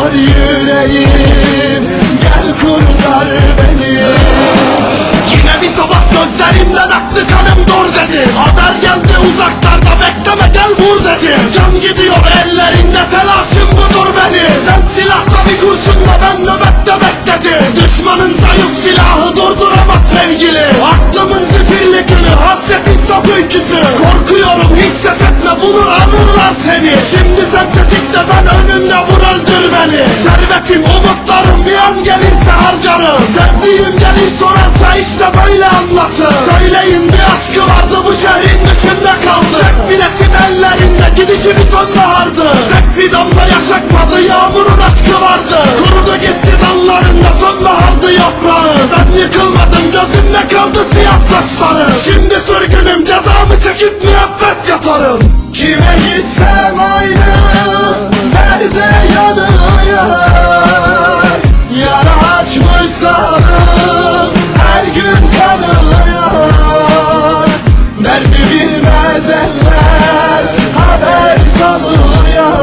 yanıyor yüreğim, gel kurtar beni. Yine bir sabah gözlerimden aktı kanım dur dedi. Haber geldi uzaklarda bekleme gel vur dedi. Can gidiyor ellerinde telaşım budur beni. Sen silahla bir kurşunla ben nöbette bekledim. Düşmanın zayıf silahı durduramaz sevgili. Aklımın zifirli günü hasretin saf öyküsü. Korkuyorum hiç ses etme bulur alırlar seni. Şimdi sen tetikte ben önünde vur öldür beni. Servetim umutlarım bir an gelirse harcarım. Sevdiğim gelir sorarsa işte böyle anlatır. Söyleyin bir aşkı vardı bu şehrin dışında kaldı. Tek bir resim ellerinde gidişi bir sonbahardı. Tek bir damla yaş akmadı yağmurun aşkı vardı. Kurudu gitti dallarında sonbahardı yaprağı. Ben yıkılmadım gözümde kaldı siyah saçları. Şimdi sürgünüm cezamı çekip müebbet yatarım. Kime gitsem aynı derde yanıyor. Yara açmış sağlığım her gün kanıyor. Derdi bilmez eller haber salıyor.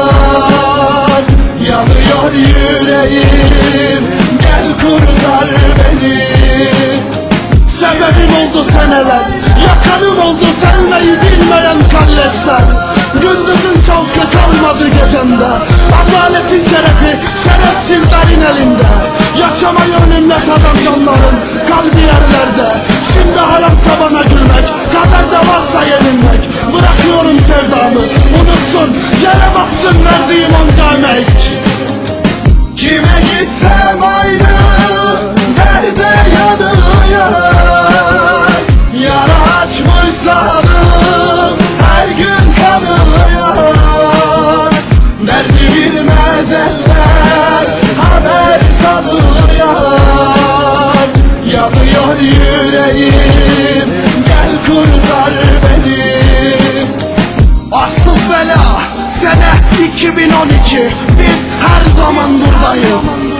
Yanıyor yüreğim, gel kurtar beni. Sebebim oldu seneler, yakanım oldu sevmeyi bilmeyen kalleşler. Gündüzün şavkı kalmadı gecemde. Adaletin şerefi şerefsizlerin elinde. Yaşamayı önümle tadan canların kalbi yerlerde. Şimdi haramsa bana gülmek, kaderde varsa yenilmek. Bırakıyorum sevdamı, unutsun, yere baksın verdiğim onca emek. Kime gitsem aynı derde yanıyor. Yara açmış sağlığım her gün kanıyor. Derdi bilmez eller haber salıyor. Yanıyor yüreğim, gel kurtar beni. Arsız bela sene 2012, biz her zaman buradayız.